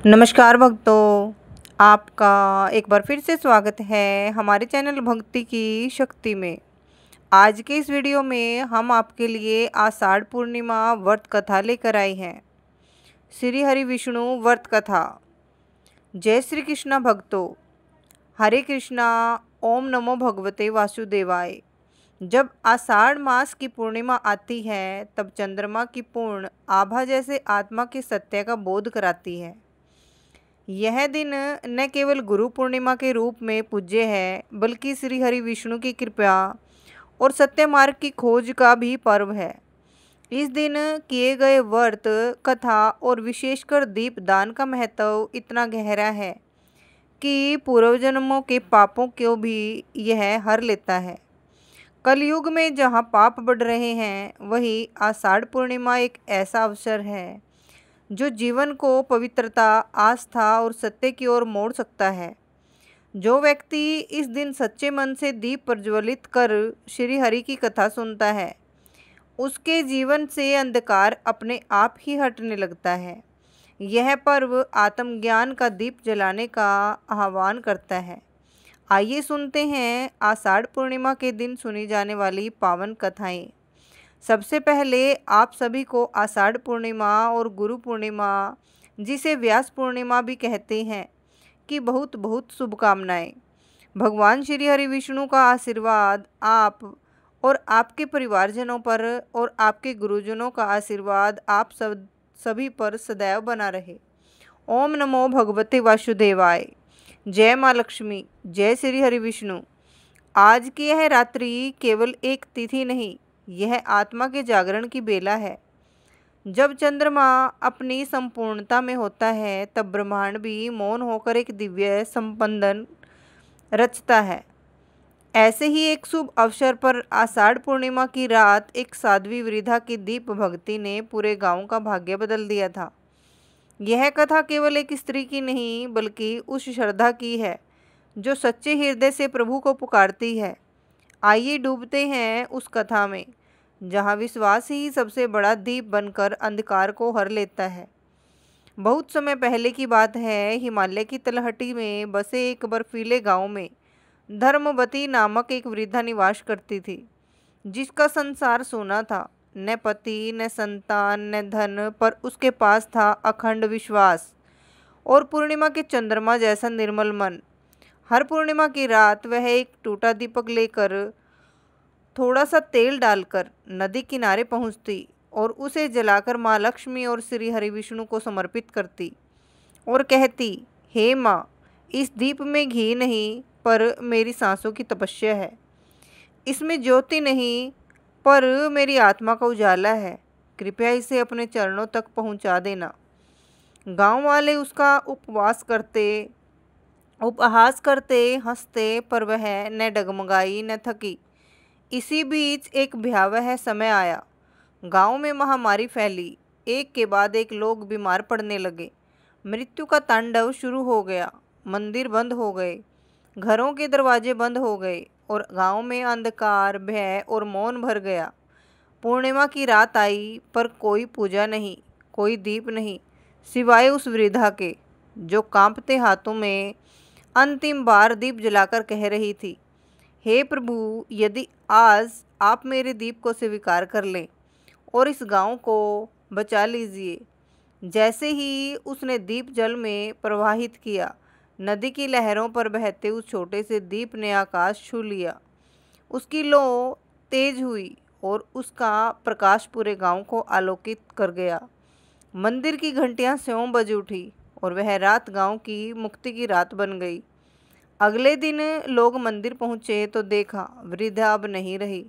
नमस्कार भक्तों, आपका एक बार फिर से स्वागत है हमारे चैनल भक्ति की शक्ति में। आज के इस वीडियो में हम आपके लिए आषाढ़ पूर्णिमा व्रत कथा लेकर आए हैं। श्री हरि विष्णु व्रत कथा। जय श्री कृष्णा भक्तों, हरे कृष्णा। ओम नमो भगवते वासुदेवाय। जब आषाढ़ मास की पूर्णिमा आती है तब चंद्रमा की पूर्ण आभा जैसे आत्मा के सत्य का बोध कराती है। यह दिन न केवल गुरु पूर्णिमा के रूप में पूज्य है, बल्कि श्री हरि विष्णु की कृपा और सत्य मार्ग की खोज का भी पर्व है। इस दिन किए गए व्रत कथा और विशेषकर दीप दान का महत्व इतना गहरा है कि पूर्व जन्मों के पापों को भी यह हर लेता है। कलयुग में जहाँ पाप बढ़ रहे हैं, वहीं आषाढ़ पूर्णिमा एक ऐसा अवसर है जो जीवन को पवित्रता, आस्था और सत्य की ओर मोड़ सकता है। जो व्यक्ति इस दिन सच्चे मन से दीप प्रज्वलित कर श्री हरि की कथा सुनता है, उसके जीवन से अंधकार अपने आप ही हटने लगता है। यह पर्व आत्मज्ञान का दीप जलाने का आह्वान करता है। आइए सुनते हैं आषाढ़ पूर्णिमा के दिन सुनी जाने वाली पावन कथाएं। सबसे पहले आप सभी को आषाढ़ पूर्णिमा और गुरु पूर्णिमा, जिसे व्यास पूर्णिमा भी कहते हैं, की बहुत बहुत शुभकामनाएं। भगवान श्री हरि विष्णु का आशीर्वाद आप और आपके परिवारजनों पर और आपके गुरुजनों का आशीर्वाद आप सभी पर सदैव बना रहे। ओम नमो भगवते वासुदेवाय। जय माँ लक्ष्मी। जय श्री हरि विष्णु। आज की यह रात्रि केवल एक तिथि नहीं, यह आत्मा के जागरण की बेला है। जब चंद्रमा अपनी संपूर्णता में होता है, तब ब्रह्मांड भी मौन होकर एक दिव्य संपंदन रचता है। ऐसे ही एक शुभ अवसर पर आषाढ़ पूर्णिमा की रात एक साध्वी वृद्धा की दीप भक्ति ने पूरे गांव का भाग्य बदल दिया था। यह कथा केवल एक स्त्री की नहीं, बल्कि उस श्रद्धा की है जो सच्चे हृदय से प्रभु को पुकारती है। आइए डूबते हैं उस कथा में, जहाँ विश्वास ही सबसे बड़ा दीप बनकर अंधकार को हर लेता है। बहुत समय पहले की बात है। हिमालय की तलहटी में बसे एक बर्फीले गांव में धर्मवती नामक एक वृद्धा निवास करती थी, जिसका संसार सोना था। न पति, न संतान, न धन, पर उसके पास था अखंड विश्वास और पूर्णिमा के चंद्रमा जैसा निर्मल मन। हर पूर्णिमा की रात वह एक टूटा दीपक लेकर, थोड़ा सा तेल डालकर नदी किनारे पहुंचती और उसे जलाकर माँ लक्ष्मी और श्री हरि विष्णु को समर्पित करती और कहती, हे माँ, इस दीप में घी नहीं, पर मेरी सांसों की तपस्या है। इसमें ज्योति नहीं, पर मेरी आत्मा का उजाला है। कृपया इसे अपने चरणों तक पहुंचा देना। गांव वाले उसका उपहास करते, हंसते, पर वह न डगमगाई न थकी। इसी बीच एक भयावह समय आया। गांव में महामारी फैली। एक के बाद एक लोग बीमार पड़ने लगे। मृत्यु का तांडव शुरू हो गया। मंदिर बंद हो गए, घरों के दरवाजे बंद हो गए और गांव में अंधकार, भय और मौन भर गया। पूर्णिमा की रात आई, पर कोई पूजा नहीं, कोई दीप नहीं, सिवाय उस वृद्धा के जो कांपते हाथों में अंतिम बार दीप जलाकर कह रही थी, हे प्रभु, यदि आज आप मेरे दीप को स्वीकार कर लें और इस गांव को बचा लीजिए। जैसे ही उसने दीप जल में प्रवाहित किया, नदी की लहरों पर बहते उस छोटे से दीप ने आकाश छू लिया। उसकी लौ तेज हुई और उसका प्रकाश पूरे गांव को आलोकित कर गया। मंदिर की घंटियां स्यों बज उठी और वह रात गांव की मुक्ति की रात बन गई। अगले दिन लोग मंदिर पहुंचे तो देखा वृद्धा अब नहीं रही,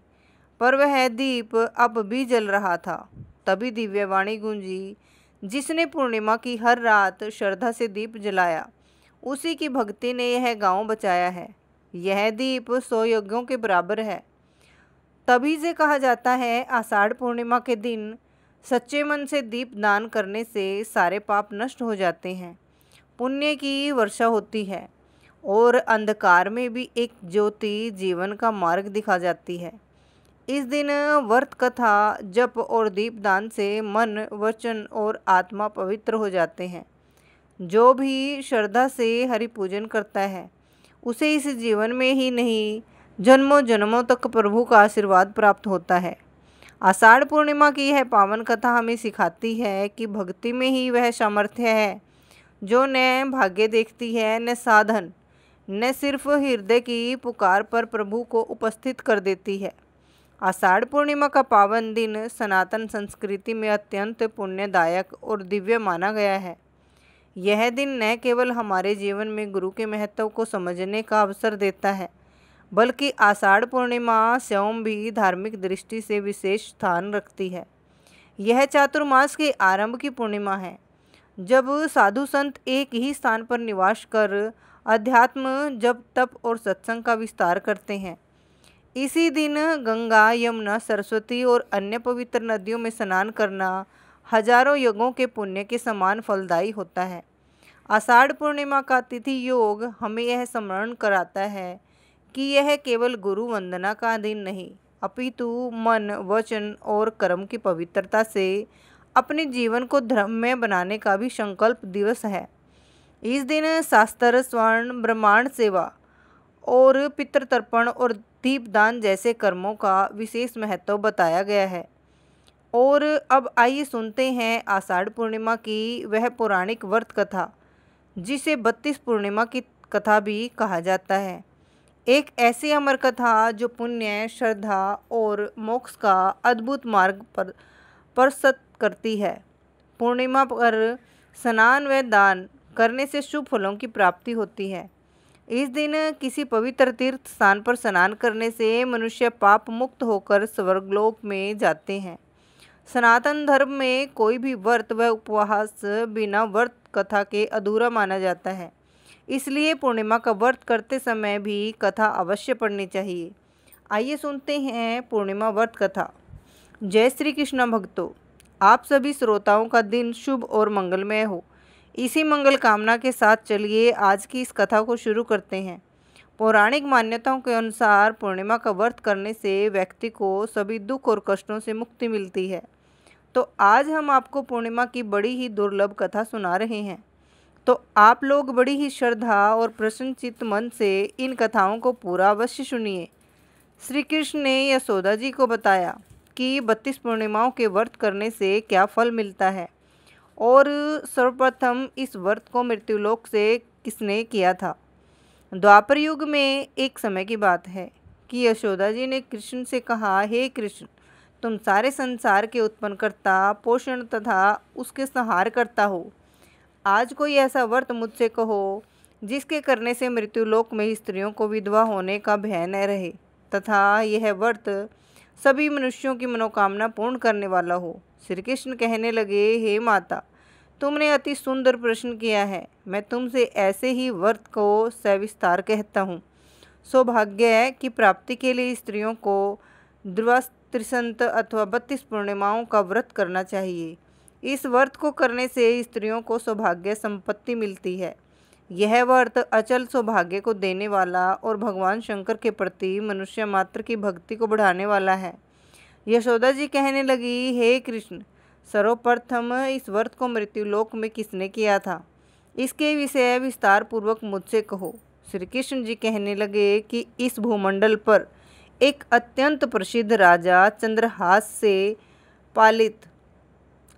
पर वह दीप अब भी जल रहा था। तभी दिव्यवाणी गूंजी, जिसने पूर्णिमा की हर रात श्रद्धा से दीप जलाया, उसी की भक्ति ने यह गांव बचाया है। यह दीप 100 यज्ञों के बराबर है। तभी से कहा जाता है, आषाढ़ पूर्णिमा के दिन सच्चे मन से दीप दान करने से सारे पाप नष्ट हो जाते हैं, पुण्य की वर्षा होती है और अंधकार में भी एक ज्योति जीवन का मार्ग दिखा जाती है। इस दिन व्रत कथा, जप और दीपदान से मन, वचन और आत्मा पवित्र हो जाते हैं। जो भी श्रद्धा से हरि पूजन करता है उसे इस जीवन में ही नहीं जन्मों जन्मों तक प्रभु का आशीर्वाद प्राप्त होता है। आषाढ़ पूर्णिमा की यह पावन कथा हमें सिखाती है कि भक्ति में ही वह सामर्थ्य है जो न भाग्य देखती है न साधन, न सिर्फ हृदय की पुकार पर प्रभु को उपस्थित कर देती है। आषाढ़ पूर्णिमा का पावन दिन सनातन संस्कृति में अत्यंत पुण्यदायक और दिव्य माना गया है। यह दिन न केवल हमारे जीवन में गुरु के महत्व को समझने का अवसर देता है, बल्कि आषाढ़ पूर्णिमा स्वयं भी धार्मिक दृष्टि से विशेष स्थान रखती है। यह चातुर्मास के आरंभ की पूर्णिमा है, जब साधु संत एक ही स्थान पर निवास कर अध्यात्म, जप, तप और सत्संग का विस्तार करते हैं। इसी दिन गंगा, यमुना, सरस्वती और अन्य पवित्र नदियों में स्नान करना हजारों यज्ञों के पुण्य के समान फलदायी होता है। आषाढ़ पूर्णिमा का तिथि योग हमें यह स्मरण कराता है कि यह केवल गुरु वंदना का दिन नहीं, अपितु मन, वचन और कर्म की पवित्रता से अपने जीवन को धर्ममय बनाने का भी संकल्प दिवस है। इस दिन शास्त्र, स्वर्ण, ब्रह्मांड सेवा और पितृतर्पण और दीपदान जैसे कर्मों का विशेष महत्व बताया गया है। और अब आइए सुनते हैं आषाढ़ पूर्णिमा की वह पौराणिक व्रत कथा, जिसे 32 पूर्णिमा की कथा भी कहा जाता है। एक ऐसी अमर कथा जो पुण्य, श्रद्धा और मोक्ष का अद्भुत मार्ग पर प्रस्तुत करती है। पूर्णिमा पर स्नान व दान करने से शुभ फलों की प्राप्ति होती है। इस दिन किसी पवित्र तीर्थ स्थान पर स्नान करने से मनुष्य पाप मुक्त होकर स्वर्गलोक में जाते हैं। सनातन धर्म में कोई भी व्रत व उपवास बिना व्रत कथा के अधूरा माना जाता है, इसलिए पूर्णिमा का व्रत करते समय भी कथा अवश्य पढ़नी चाहिए। आइए सुनते हैं पूर्णिमा व्रत कथा। जय श्री कृष्ण भक्तों, आप सभी श्रोताओं का दिन शुभ और मंगलमय हो। इसी मंगल कामना के साथ चलिए आज की इस कथा को शुरू करते हैं। पौराणिक मान्यताओं के अनुसार पूर्णिमा का व्रत करने से व्यक्ति को सभी दुख और कष्टों से मुक्ति मिलती है। तो आज हम आपको पूर्णिमा की बड़ी ही दुर्लभ कथा सुना रहे हैं, तो आप लोग बड़ी ही श्रद्धा और प्रसन्नचित्त मन से इन कथाओं को पूरा अवश्य सुनिए। श्री कृष्ण ने यशोदा जी को बताया कि 32 पूर्णिमाओं के व्रत करने से क्या फल मिलता है और सर्वप्रथम इस व्रत को मृत्युलोक से किसने किया था। द्वापर युग में एक समय की बात है कि यशोदा जी ने कृष्ण से कहा, हे कृष्ण, तुम सारे संसार के उत्पन्नकर्ता, पोषण तथा उसके संहार करता हो। आज कोई ऐसा व्रत मुझसे कहो जिसके करने से मृत्युलोक में स्त्रियों को विधवा होने का भय न रहे तथा यह व्रत सभी मनुष्यों की मनोकामना पूर्ण करने वाला हो। श्री कृष्ण कहने लगे, हे माता, तुमने अति सुंदर प्रश्न किया है। मैं तुमसे ऐसे ही व्रत को सविस्तार कहता हूँ। सौभाग्य की प्राप्ति के लिए स्त्रियों को त्रिसंत अथवा 32 पूर्णिमाओं का व्रत करना चाहिए। इस व्रत को करने से स्त्रियों को सौभाग्य संपत्ति मिलती है। यह व्रत अचल सौभाग्य को देने वाला और भगवान शंकर के प्रति मनुष्य मात्र की भक्ति को बढ़ाने वाला है। यशोदा जी कहने लगी, हे कृष्ण, सर्वप्रथम इस व्रत को मृत्युलोक में किसने किया था, इसके विषय विस्तार पूर्वक मुझसे कहो। श्री कृष्ण जी कहने लगे कि इस भूमंडल पर एक अत्यंत प्रसिद्ध राजा चंद्रहास से पालित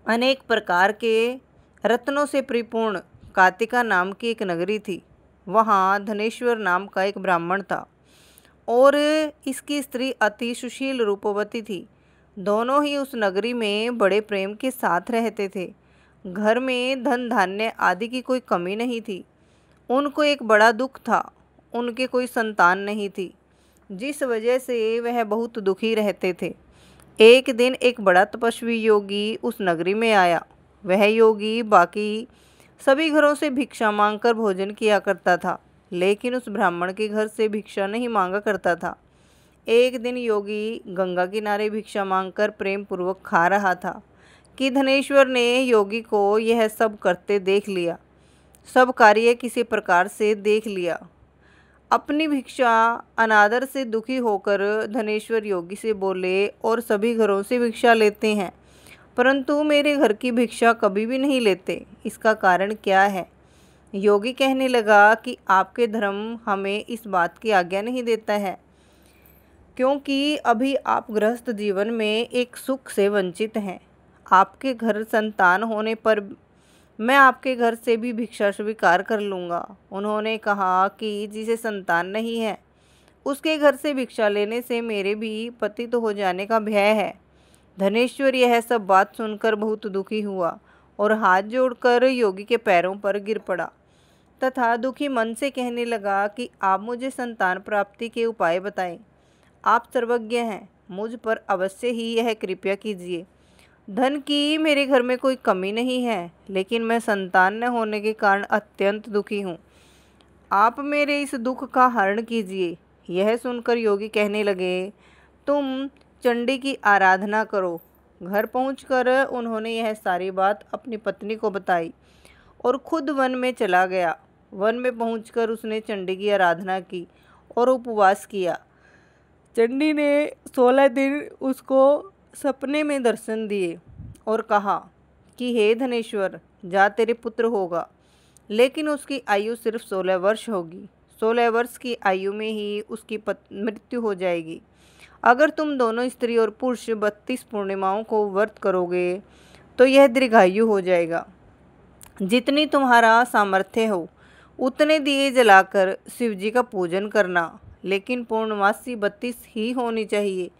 अनेक प्रकार के रत्नों से परिपूर्ण कातिका नाम की एक नगरी थी। वहाँ धनेश्वर नाम का एक ब्राह्मण था और इसकी स्त्री अति सुशील रूपवती थी। दोनों ही उस नगरी में बड़े प्रेम के साथ रहते थे। घर में धन धान्य आदि की कोई कमी नहीं थी। उनको एक बड़ा दुख था, उनके कोई संतान नहीं थी, जिस वजह से वह बहुत दुखी रहते थे। एक दिन एक बड़ा तपस्वी योगी उस नगरी में आया। वह योगी बाकी सभी घरों से भिक्षा मांगकर भोजन किया करता था, लेकिन उस ब्राह्मण के घर से भिक्षा नहीं मांगा करता था। एक दिन योगी गंगा किनारे भिक्षा मांगकर प्रेम पूर्वक खा रहा था कि धनेश्वर ने योगी को यह सब करते देख लिया। सब कार्य किसी प्रकार से देख लिया। अपनी भिक्षा अनादर से दुखी होकर धनेश्वर योगी से बोले, और सभी घरों से भिक्षा लेते हैं, परंतु मेरे घर की भिक्षा कभी भी नहीं लेते, इसका कारण क्या है। योगी कहने लगा कि आपके धर्म हमें इस बात की आज्ञा नहीं देता है, क्योंकि अभी आप गृहस्थ जीवन में एक सुख से वंचित हैं। आपके घर संतान होने पर मैं आपके घर से भी भिक्षा स्वीकार कर लूँगा। उन्होंने कहा कि जिसे संतान नहीं है उसके घर से भिक्षा लेने से मेरे भी पतित हो जाने का भय है। धनेश्वर यह सब बात सुनकर बहुत दुखी हुआ और हाथ जोड़कर योगी के पैरों पर गिर पड़ा तथा दुखी मन से कहने लगा कि आप मुझे संतान प्राप्ति के उपाय बताएं। आप सर्वज्ञ हैं, मुझ पर अवश्य ही यह कृपा कीजिए। धन की मेरे घर में कोई कमी नहीं है, लेकिन मैं संतान न होने के कारण अत्यंत दुखी हूँ। आप मेरे इस दुख का हरण कीजिए। यह सुनकर योगी कहने लगे, तुम चंडी की आराधना करो। घर पहुंचकर उन्होंने यह सारी बात अपनी पत्नी को बताई और खुद वन में चला गया। वन में पहुंचकर उसने चंडी की आराधना की और उपवास किया। चंडी ने 16 दिन उसको सपने में दर्शन दिए और कहा कि हे धनेश्वर, जा तेरे पुत्र होगा, लेकिन उसकी आयु सिर्फ 16 वर्ष होगी। 16 वर्ष की आयु में ही उसकी मृत्यु हो जाएगी। अगर तुम दोनों स्त्री और पुरुष 32 पूर्णिमाओं को व्रत करोगे तो यह दीर्घायु हो जाएगा। जितनी तुम्हारा सामर्थ्य हो उतने दिए जलाकर शिव जी का पूजन करना, लेकिन पूर्णमासी 32 ही होनी चाहिए।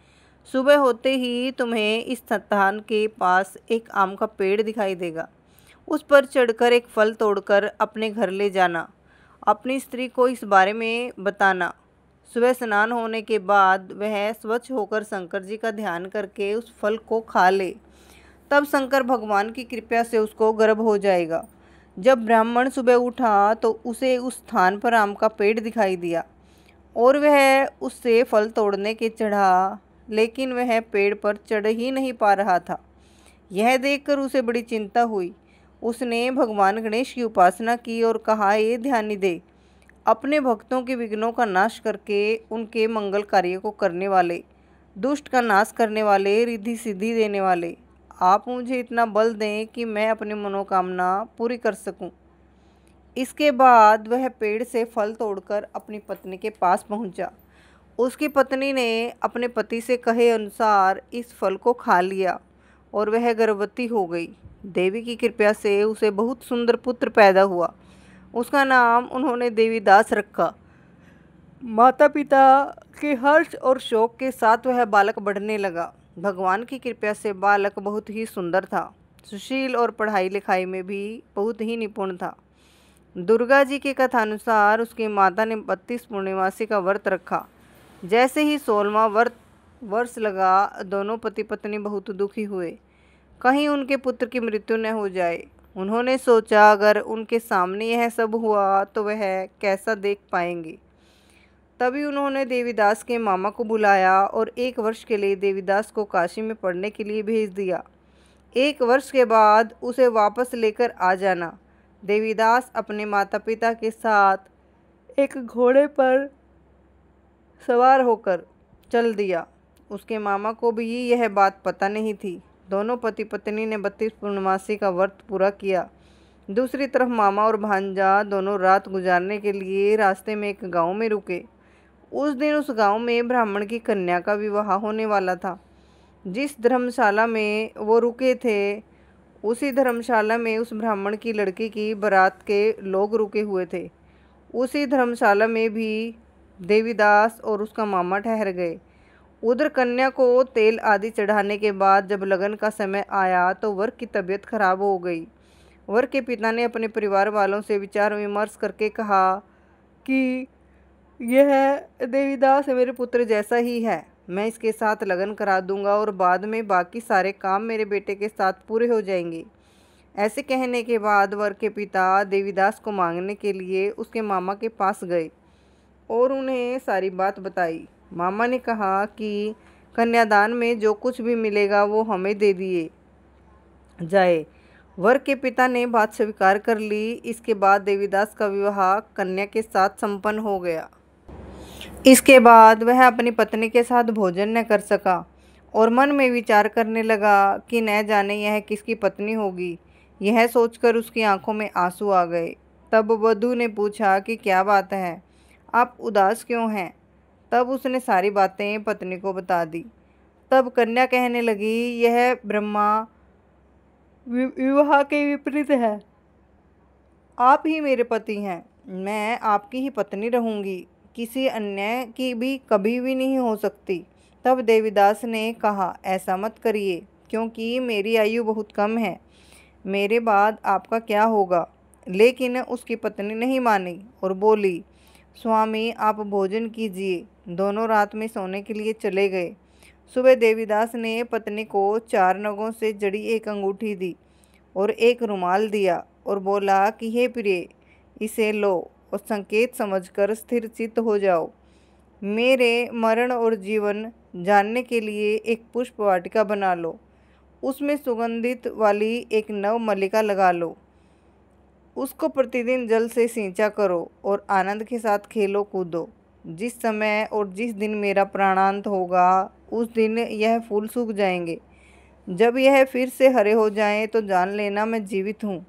सुबह होते ही तुम्हें इस स्थान के पास एक आम का पेड़ दिखाई देगा। उस पर चढ़कर एक फल तोड़कर अपने घर ले जाना। अपनी स्त्री को इस बारे में बताना। सुबह स्नान होने के बाद वह स्वच्छ होकर शंकर जी का ध्यान करके उस फल को खा ले। तब शंकर भगवान की कृपा से उसको गर्भ हो जाएगा। जब ब्राह्मण सुबह उठा तो उसे उस स्थान पर आम का पेड़ दिखाई दिया और वह उससे फल तोड़ने के चढ़ा, लेकिन वह पेड़ पर चढ़ ही नहीं पा रहा था। यह देखकर उसे बड़ी चिंता हुई। उसने भगवान गणेश की उपासना की और कहा, ये ध्यानी दे, अपने भक्तों के विघ्नों का नाश करके उनके मंगल कार्य को करने वाले, दुष्ट का नाश करने वाले, रिद्धि सिद्धि देने वाले, आप मुझे इतना बल दें कि मैं अपनी मनोकामना पूरी कर सकूं। इसके बाद वह पेड़ से फल तोड़कर अपनी पत्नी के पास पहुंचा। उसकी पत्नी ने अपने पति से कहे अनुसार इस फल को खा लिया और वह गर्भवती हो गई। देवी की कृपा से उसे बहुत सुंदर पुत्र पैदा हुआ। उसका नाम उन्होंने देवीदास रखा। माता पिता के हर्ष और शोक के साथ वह बालक बढ़ने लगा। भगवान की कृपा से बालक बहुत ही सुंदर था, सुशील और पढ़ाई लिखाई में भी बहुत ही निपुण था। दुर्गा जी के कथानुसार उसकी माता ने 32 पूर्णिमासी का व्रत रखा। जैसे ही 16वां वर्ष लगा, दोनों पति पत्नी बहुत दुखी हुए, कहीं उनके पुत्र की मृत्यु न हो जाए। उन्होंने सोचा अगर उनके सामने यह सब हुआ तो वह कैसा देख पाएंगे। तभी उन्होंने देवीदास के मामा को बुलाया और 1 वर्ष के लिए देवीदास को काशी में पढ़ने के लिए भेज दिया। 1 वर्ष के बाद उसे वापस लेकर आ जाना। देवीदास अपने माता पिता के साथ एक घोड़े पर सवार होकर चल दिया। उसके मामा को भी यह बात पता नहीं थी। दोनों पति पत्नी ने 32 पूर्णमासी का व्रत पूरा किया। दूसरी तरफ मामा और भांजा दोनों रात गुजारने के लिए रास्ते में एक गांव में रुके। उस दिन उस गांव में ब्राह्मण की कन्या का विवाह होने वाला था। जिस धर्मशाला में वो रुके थे, उसी धर्मशाला में उस ब्राह्मण की लड़की की बारात के लोग रुके हुए थे। उसी धर्मशाला में भी देवीदास और उसका मामा ठहर गए। उधर कन्या को तेल आदि चढ़ाने के बाद जब लगन का समय आया तो वर की तबीयत खराब हो गई। वर के पिता ने अपने परिवार वालों से विचार विमर्श करके कहा कि यह देवीदास मेरे पुत्र जैसा ही है, मैं इसके साथ लगन करा दूंगा और बाद में बाकी सारे काम मेरे बेटे के साथ पूरे हो जाएंगे। ऐसे कहने के बाद वर के पिता देवीदास को मांगने के लिए उसके मामा के पास गए और उन्हें सारी बात बताई। मामा ने कहा कि कन्यादान में जो कुछ भी मिलेगा वो हमें दे दिए जाए। वर के पिता ने बात स्वीकार कर ली। इसके बाद देवीदास का विवाह कन्या के साथ संपन्न हो गया। इसके बाद वह अपनी पत्नी के साथ भोजन न कर सका और मन में विचार करने लगा कि न जाने यह किसकी पत्नी होगी। यह सोचकर उसकी आंखों में आंसू आ गए। तब वधू ने पूछा कि क्या बात है, आप उदास क्यों हैं। तब उसने सारी बातें पत्नी को बता दी। तब कन्या कहने लगी, यह ब्रह्मा विवाह के विपरीत है। आप ही मेरे पति हैं, मैं आपकी ही पत्नी रहूंगी, किसी अन्य की भी कभी भी नहीं हो सकती। तब देवीदास ने कहा, ऐसा मत करिए, क्योंकि मेरी आयु बहुत कम है, मेरे बाद आपका क्या होगा। लेकिन उसकी पत्नी नहीं मानी और बोली, स्वामी आप भोजन कीजिए। दोनों रात में सोने के लिए चले गए। सुबह देवीदास ने पत्नी को 4 नगों से जड़ी एक अंगूठी दी और एक रुमाल दिया और बोला कि हे प्रिय, इसे लो और संकेत समझकर स्थिर चित्त हो जाओ। मेरे मरण और जीवन जानने के लिए एक पुष्प वाटिका बना लो, उसमें सुगंधित वाली एक नव मल्लिका लगा लो, उसको प्रतिदिन जल से सींचा करो और आनंद के साथ खेलो कूदो। जिस समय और जिस दिन मेरा प्राणांत होगा उस दिन यह फूल सूख जाएंगे। जब यह फिर से हरे हो जाएं तो जान लेना मैं जीवित हूँ।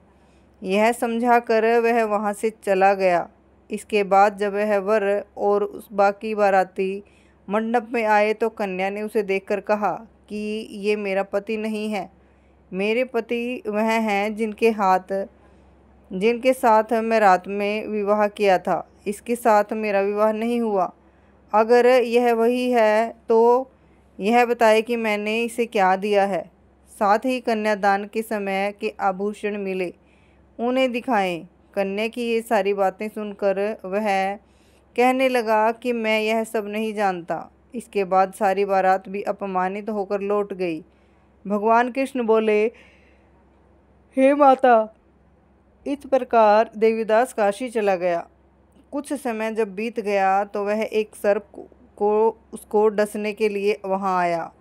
यह समझाकर वह वहाँ से चला गया। इसके बाद जब वह वर और उस बाकी बाराती मंडप में आए तो कन्या ने उसे देखकर कहा कि ये मेरा पति नहीं है, मेरे पति वह हैं जिनके साथ मैं रात में विवाह किया था। इसके साथ मेरा विवाह नहीं हुआ। अगर यह वही है तो यह बताए कि मैंने इसे क्या दिया है। साथ ही कन्यादान के समय के आभूषण मिले, उन्हें दिखाएं। कन्या की ये सारी बातें सुनकर वह कहने लगा कि मैं यह सब नहीं जानता। इसके बाद सारी बारात भी अपमानित होकर लौट गई। भगवान कृष्ण बोले, हे माता। इस प्रकार देवीदास काशी चला गया। कुछ समय जब बीत गया तो वह एक सर्प को उसको डसने के लिए वहां आया,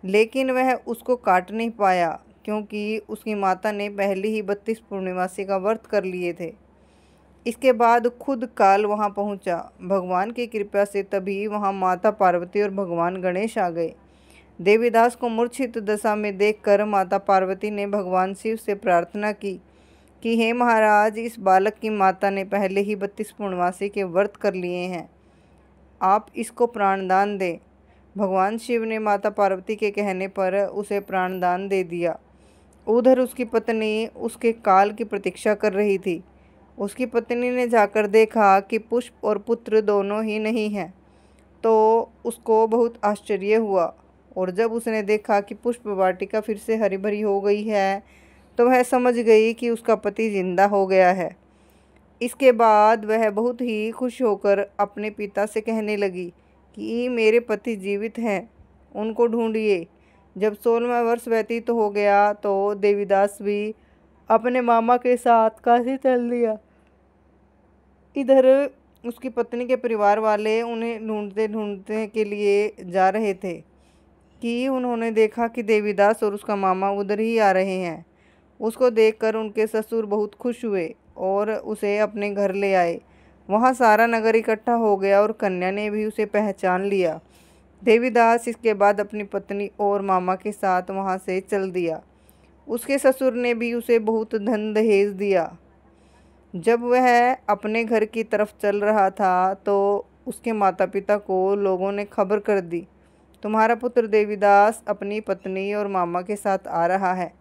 लेकिन वह उसको काट नहीं पाया, क्योंकि उसकी माता ने पहले ही 32 पूर्णिमासी का व्रत कर लिए थे। इसके बाद खुद काल वहां पहुंचा। भगवान की कृपा से तभी वहां माता पार्वती और भगवान गणेश आ गए। देवीदास को मूर्छित दशा में देखकर माता पार्वती ने भगवान शिव से प्रार्थना की कि हे महाराज, इस बालक की माता ने पहले ही 32 पूर्णमासी के व्रत कर लिए हैं, आप इसको प्राणदान दें। भगवान शिव ने माता पार्वती के कहने पर उसे प्राणदान दे दिया। उधर उसकी पत्नी उसके काल की प्रतीक्षा कर रही थी। उसकी पत्नी ने जाकर देखा कि पुष्प और पुत्र दोनों ही नहीं हैं, तो उसको बहुत आश्चर्य हुआ। और जब उसने देखा कि पुष्प वाटिका फिर से हरी भरी हो गई है तो वह समझ गई कि उसका पति जिंदा हो गया है। इसके बाद वह बहुत ही खुश होकर अपने पिता से कहने लगी कि मेरे पति जीवित हैं, उनको ढूंढिए। जब 16वां वर्ष व्यतीत हो गया तो देवीदास भी अपने मामा के साथ काशी चल दिया। इधर उसकी पत्नी के परिवार वाले उन्हें ढूंढते ढूंढते के लिए जा रहे थे कि उन्होंने देखा कि देवीदास और उसका मामा उधर ही आ रहे हैं। उसको देखकर उनके ससुर बहुत खुश हुए और उसे अपने घर ले आए। वहाँ सारा नगर इकट्ठा हो गया और कन्या ने भी उसे पहचान लिया। देवीदास इसके बाद अपनी पत्नी और मामा के साथ वहाँ से चल दिया। उसके ससुर ने भी उसे बहुत धन दहेज दिया। जब वह अपने घर की तरफ चल रहा था तो उसके माता पिता को लोगों ने खबर कर दी, तुम्हारा पुत्र देवीदास अपनी पत्नी और मामा के साथ आ रहा है।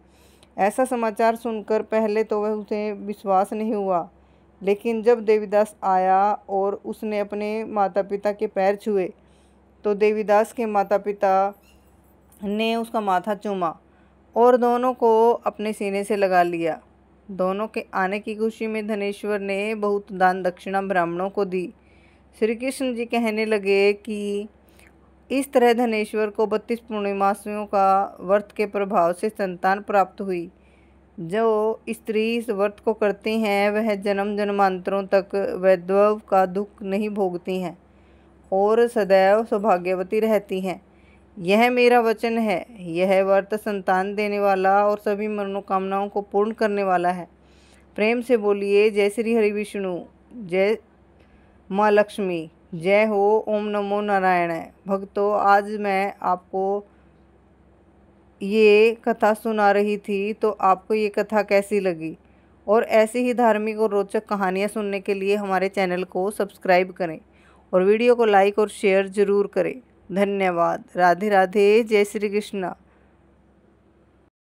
ऐसा समाचार सुनकर पहले तो वह उसे विश्वास नहीं हुआ, लेकिन जब देवीदास आया और उसने अपने माता पिता के पैर छुए तो देवीदास के माता पिता ने उसका माथा चूमा और दोनों को अपने सीने से लगा लिया। दोनों के आने की खुशी में धनेश्वर ने बहुत दान दक्षिणा ब्राह्मणों को दी। श्री कृष्ण जी कहने लगे कि इस तरह धनेश्वर को 32 पूर्णिमासियों का व्रत के प्रभाव से संतान प्राप्त हुई। जो स्त्री इस व्रत को करती हैं वह जन्म जन्मांतरों तक वैधव का दुख नहीं भोगती हैं और सदैव सौभाग्यवती रहती हैं। यह मेरा वचन है। यह व्रत संतान देने वाला और सभी मनोकामनाओं को पूर्ण करने वाला है। प्रेम से बोलिए, जय श्री हरि विष्णु, जय माँ लक्ष्मी, जय हो, ओम नमो नारायण। भक्तों, आज मैं आपको ये कथा सुना रही थी, तो आपको ये कथा कैसी लगी और ऐसी ही धार्मिक और रोचक कहानियाँ सुनने के लिए हमारे चैनल को सब्सक्राइब करें और वीडियो को लाइक और शेयर ज़रूर करें। धन्यवाद। राधे राधे। जय श्री कृष्णा।